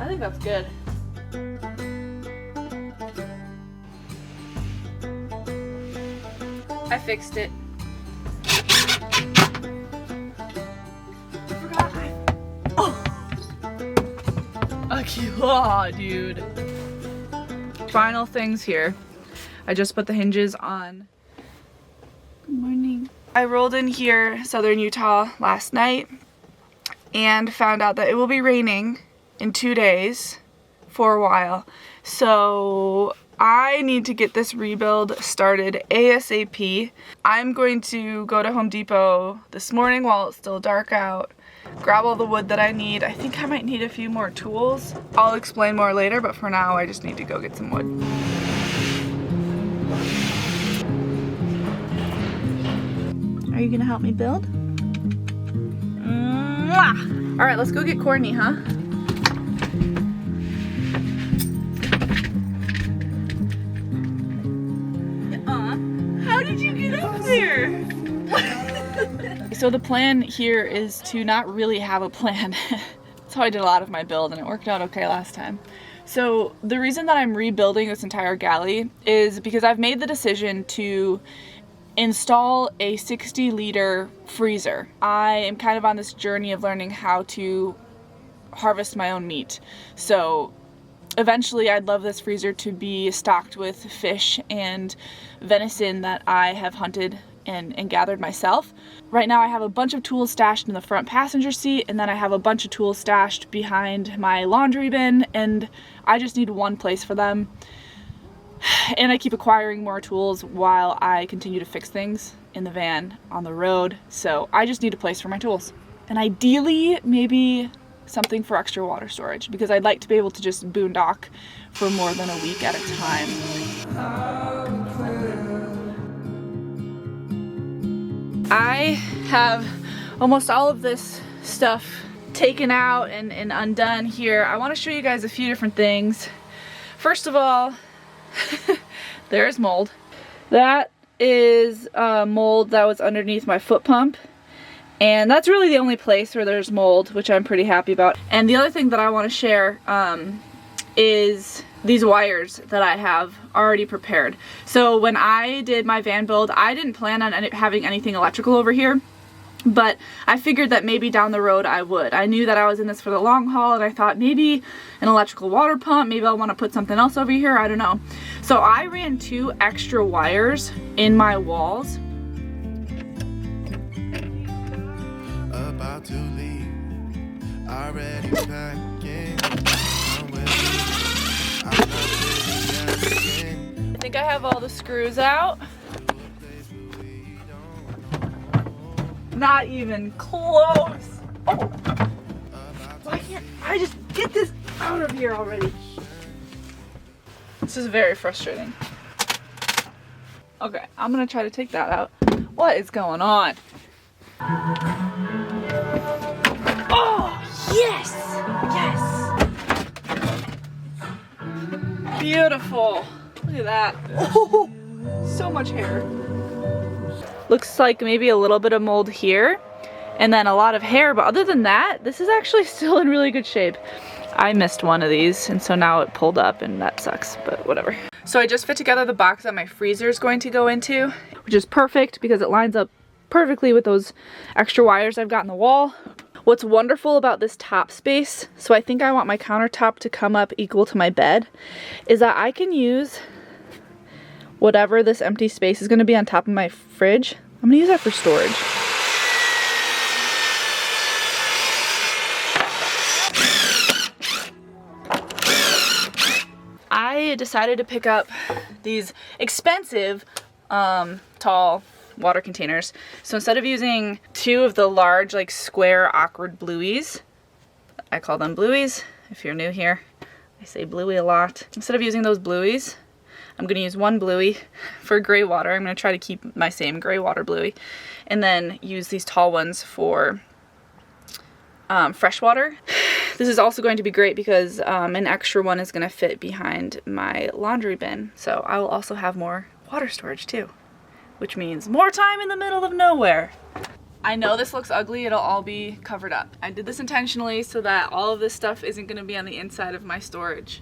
I think that's good. I fixed it. Akela, dude. Final things here. I just put the hinges on. Good morning. I rolled in here, southern Utah, last night and found out that it will be raining in 2 days for a while. So I need to get this rebuild started ASAP. I'm going to go to Home Depot this morning while it's still dark out, grab all the wood that I need. I think I might need a few more tools. I'll explain more later, but for now I just need to go get some wood. Are you gonna help me build? Mwah! All right, let's go get Courtney, huh? How did you get up there? So the plan here is to not really have a plan. That's how I did a lot of my build and it worked out okay last time. So the reason that I'm rebuilding this entire galley is because I've made the decision to install a 60-liter freezer. I am kind of on this journey of learning how to harvest my own meat. So eventually I'd love this freezer to be stocked with fish and venison that I have hunted and gathered myself. Right now I have a bunch of tools stashed in the front passenger seat, and then I have a bunch of tools stashed behind my laundry bin, and I just need one place for them. And I keep acquiring more tools while I continue to fix things in the van on the road. So I just need a place for my tools. And ideally, maybe something for extra water storage, because I'd like to be able to just boondock for more than a week at a time. I have almost all of this stuff taken out and undone here. I want to show you guys a few different things. First of all, there's mold. That is mold that was underneath my foot pump, and that's really the only place where there's mold, which I'm pretty happy about. And the other thing that I want to share is these wires that I have already prepared. So when I did my van build, I didn't plan on having anything electrical over here, but I figured that maybe down the road I would. I knew that I was in this for the long haul, and I thought maybe an electrical water pump, maybe I'll want to put something else over here, I don't know. So I ran 2 extra wires in my walls. About to leave, already packing. I think I have all the screws out. Not even close. Oh. Why can't I just get this out of here already? This is very frustrating. Okay, I'm gonna try to take that out. What is going on? Oh, yes! Yes! Beautiful. Look at that. Oh, so much hair. Looks like maybe a little bit of mold here and then a lot of hair, but other than that, this is actually still in really good shape. I missed one of these, and so now it pulled up, and that sucks, but whatever. So I just fit together the box that my freezer is going to go into, which is perfect because it lines up perfectly with those extra wires I've got in the wall. What's wonderful about this top space, so I think I want my countertop to come up equal to my bed, is that I can use whatever this empty space is going to be on top of my fridge. I'm going to use that for storage. I decided to pick up these expensive tall water containers. So instead of using 2 of the large, like, square awkward blueies, I call them blueies if you're new here, I say bluey a lot. Instead of using those blueies, I'm going to use 1 bluey for gray water. I'm going to try to keep my same gray water bluey, and then use these tall ones for fresh water. This is also going to be great because an extra one is going to fit behind my laundry bin, so I will also have more water storage too, which means more time in the middle of nowhere. I know this looks ugly, it'll all be covered up. I did this intentionally so that all of this stuff isn't gonna be on the inside of my storage.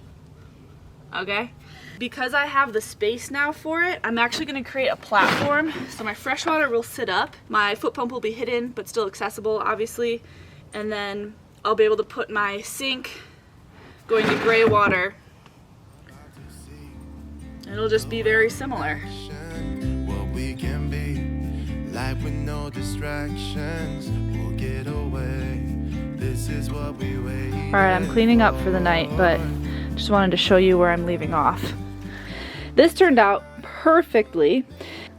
Okay? Because I have the space now for it, I'm actually gonna create a platform. So my freshwater will sit up, my foot pump will be hidden, but still accessible, obviously. And then I'll be able to put my sink going to gray water. It'll just be very similar. Like with no distractions, we'll get away. This is what we wait. Alright, I'm cleaning up for the night, but just wanted to show you where I'm leaving off. This turned out perfectly.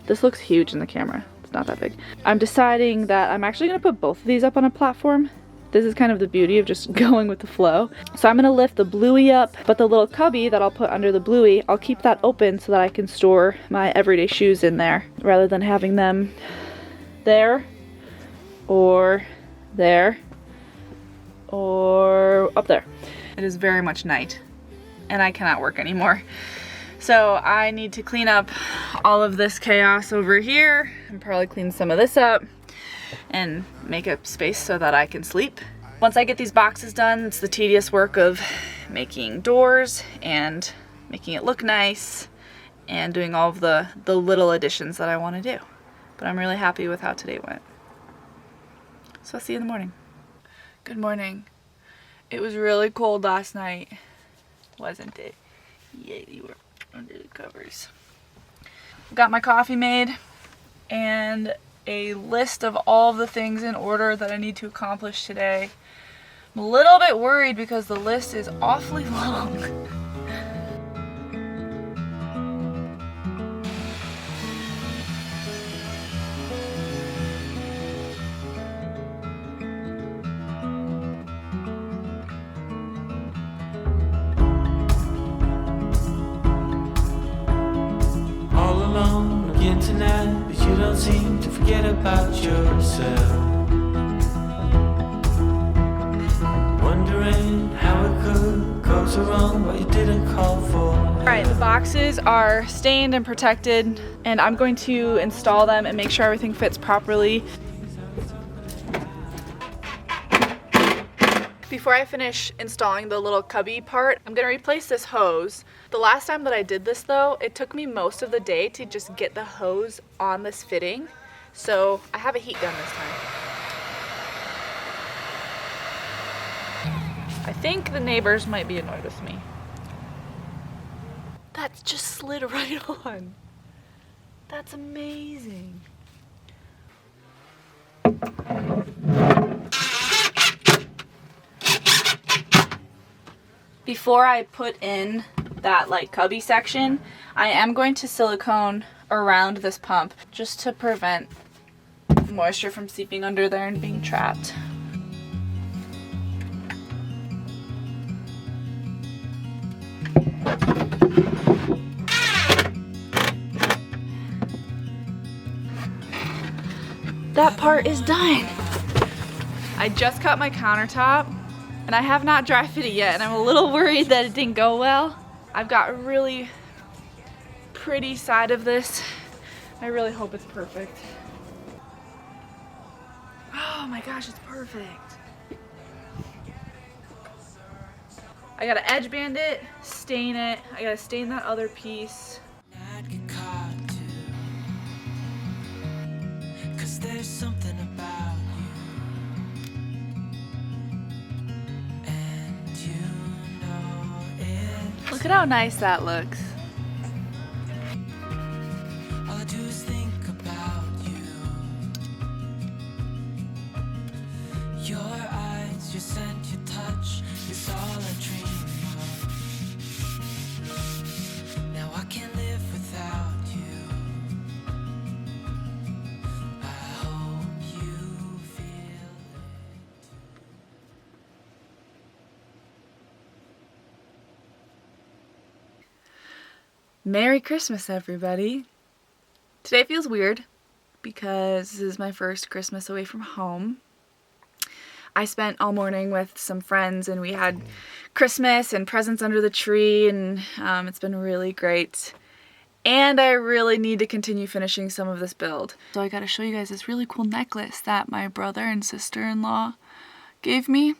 This looks huge in the camera. It's not that big. I'm deciding that I'm actually going to put both of these up on a platform. This is kind of the beauty of just going with the flow. So I'm going to lift the bluey up, but the little cubby that I'll put under the bluey, I'll keep that open so that I can store my everyday shoes in there rather than having them there or there or up there. It is very much night and I cannot work anymore. So I need to clean up all of this chaos over here and probably clean some of this up and make a space so that I can sleep. Once I get these boxes done, it's the tedious work of making doors and making it look nice and doing all of the little additions that I want to do. But I'm really happy with how today went. So I'll see you in the morning. Good morning. It was really cold last night, wasn't it? Yeah, you were under the covers. Got my coffee made and a list of all the things in order that I need to accomplish today. I'm a little bit worried because the list is awfully long. Tonight, but you don't seem to forget about yourself. Wondering how it could go so wrong, what you didn't call for. Alright, the boxes are stained and protected, and I'm going to install them and make sure everything fits properly. Before I finish installing the little cubby part, I'm going to replace this hose. The last time that I did this though, it took me most of the day to just get the hose on this fitting. So I have a heat gun this time. I think the neighbors might be annoyed with me. That just slid right on. That's amazing. Before I put in that like cubby section, I am going to silicone around this pump just to prevent moisture from seeping under there and being trapped. That part is done. I just cut my countertop and I have not dry fitted yet, and I'm a little worried that it didn't go well. I've got a really pretty side of this. I really hope it's perfect. Oh my gosh, it's perfect. I gotta edge band it, stain it. I gotta stain that other piece. Cause there's something about look at how nice that looks. All I do is think about you. Your eyes, your scent, your touch is all I dream of. Now I can't live without you. I hope you feel it. Merry Christmas, everybody. Today feels weird because this is my first Christmas away from home. I spent all morning with some friends and we had Christmas and presents under the tree, and it's been really great. And I really need to continue finishing some of this build. So I gotta show you guys this really cool necklace that my brother and sister-in-law gave me.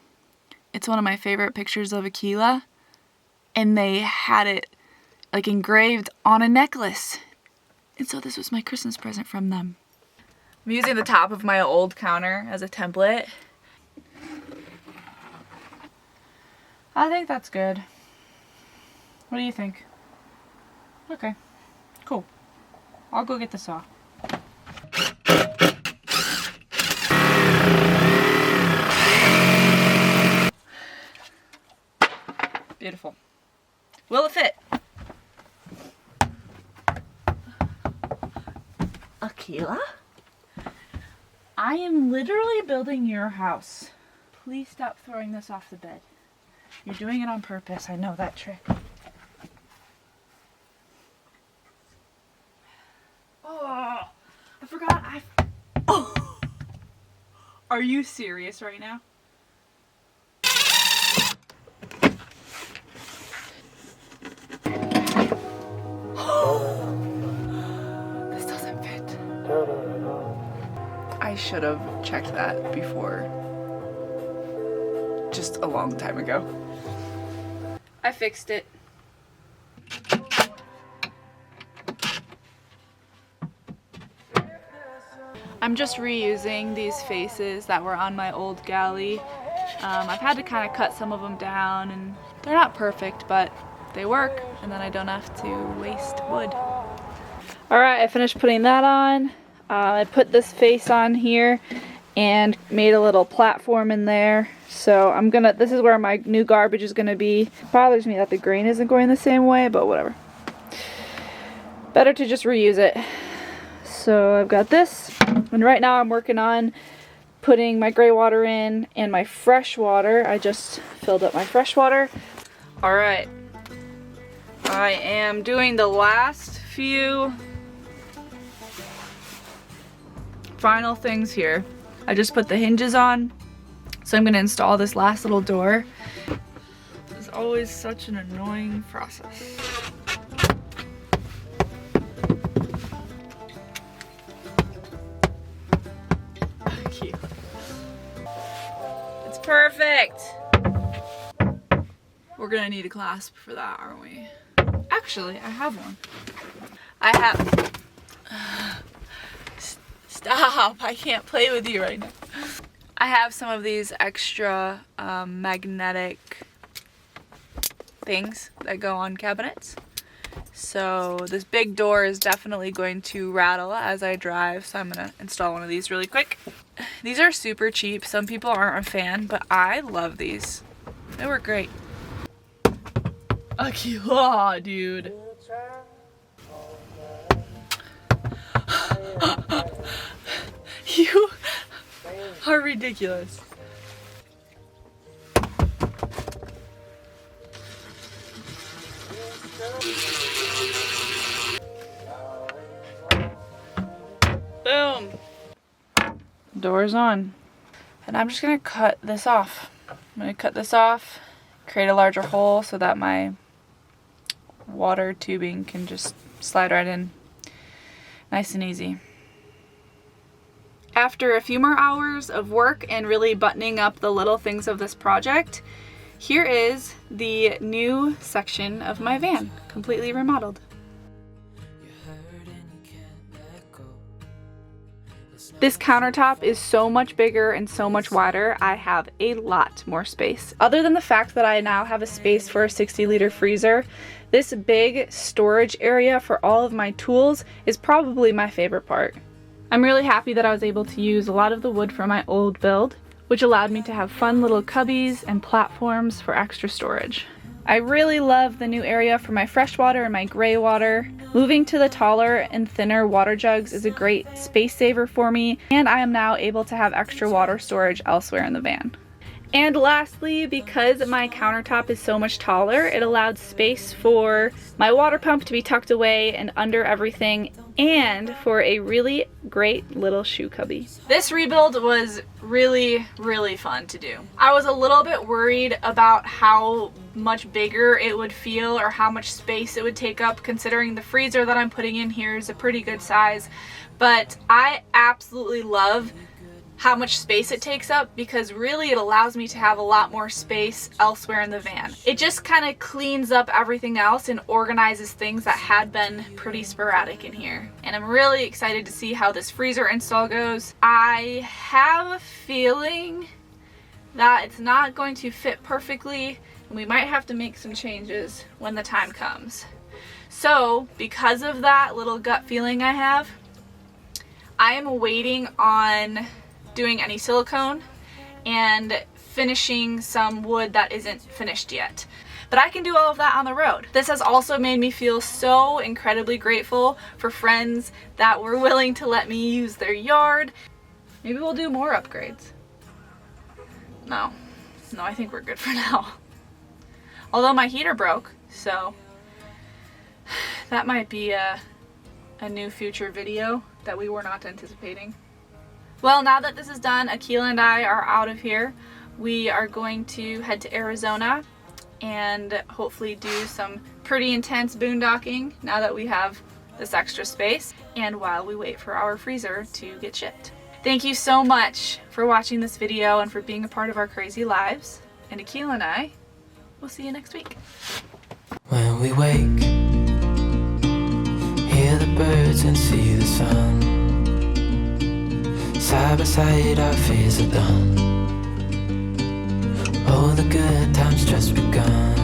It's one of my favorite pictures of Akela. And they had it like engraved on a necklace. And so this was my Christmas present from them. I'm using the top of my old counter as a template. I think that's good. What do you think? Okay, cool. I'll go get the saw. Beautiful. Will it fit? Akela? I am literally building your house. Please stop throwing this off the bed. You're doing it on purpose. I know that trick. Oh, I forgot. Oh. Are you serious right now? This doesn't fit. I should have checked that before. Just a long time ago. I fixed it. I'm just reusing these faces that were on my old galley. I've had to kind of cut some of them down, and they're not perfect, but they work, and then I don't have to waste wood. Alright, I finished putting that on. I put this face on here and made a little platform in there. So this is where my new garbage is gonna be. It bothers me that the grain isn't going the same way, but whatever. Better to just reuse it. So I've got this, and right now I'm working on putting my gray water in and my fresh water. I just filled up my fresh water. Alright, I am doing the last few final things here. I just put the hinges on, so I'm going to install this last little door. It's always such an annoying process. It's perfect! We're gonna need a clasp for that, aren't we? Actually, I have one. I have... Stop! I can't play with you right now. I have some of these extra magnetic things that go on cabinets. So this big door is definitely going to rattle as I drive, so I'm gonna install one of these really quick. These are super cheap. Some people aren't a fan, but I love these. They work great. Akela, dude. You are ridiculous. Boom. Door's on. And I'm just gonna cut this off. I'm gonna cut this off, create a larger hole so that my water tubing can just slide right in. Nice and easy. After a few more hours of work and really buttoning up the little things of this project, here is the new section of my van, completely remodeled. This countertop is so much bigger and so much wider. I have a lot more space. Other than the fact that I now have a space for a 60-liter freezer, this big storage area for all of my tools is probably my favorite part. I'm really happy that I was able to use a lot of the wood from my old build, which allowed me to have fun little cubbies and platforms for extra storage. I really love the new area for my fresh water and my gray water. Moving to the taller and thinner water jugs is a great space saver for me, and I am now able to have extra water storage elsewhere in the van. And lastly, because my countertop is so much taller, it allowed space for my water pump to be tucked away and under everything, and for a really great little shoe cubby. This rebuild was really, really fun to do. I was a little bit worried about how much bigger it would feel or how much space it would take up, considering the freezer that I'm putting in here is a pretty good size, but I absolutely love how much space it takes up, because really it allows me to have a lot more space elsewhere in the van. It just kind of cleans up everything else and organizes things that had been pretty sporadic in here. And I'm really excited to see how this freezer install goes. I have a feeling that it's not going to fit perfectly, and we might have to make some changes when the time comes. So because of that little gut feeling I have, I am waiting on doing any silicone and finishing some wood that isn't finished yet. But I can do all of that on the road. This has also made me feel so incredibly grateful for friends that were willing to let me use their yard. Maybe we'll do more upgrades. No, I think we're good for now. Although my heater broke, so that might be a new future video that we were not anticipating. Well, now that this is done, Akela and I are out of here. We are going to head to Arizona and hopefully do some pretty intense boondocking now that we have this extra space, and while we wait for our freezer to get shipped. Thank you so much for watching this video and for being a part of our crazy lives. And Akela and I will see you next week. When we wake, hear the birds and see the sun. Side by side our fears are done. All the good times just begun.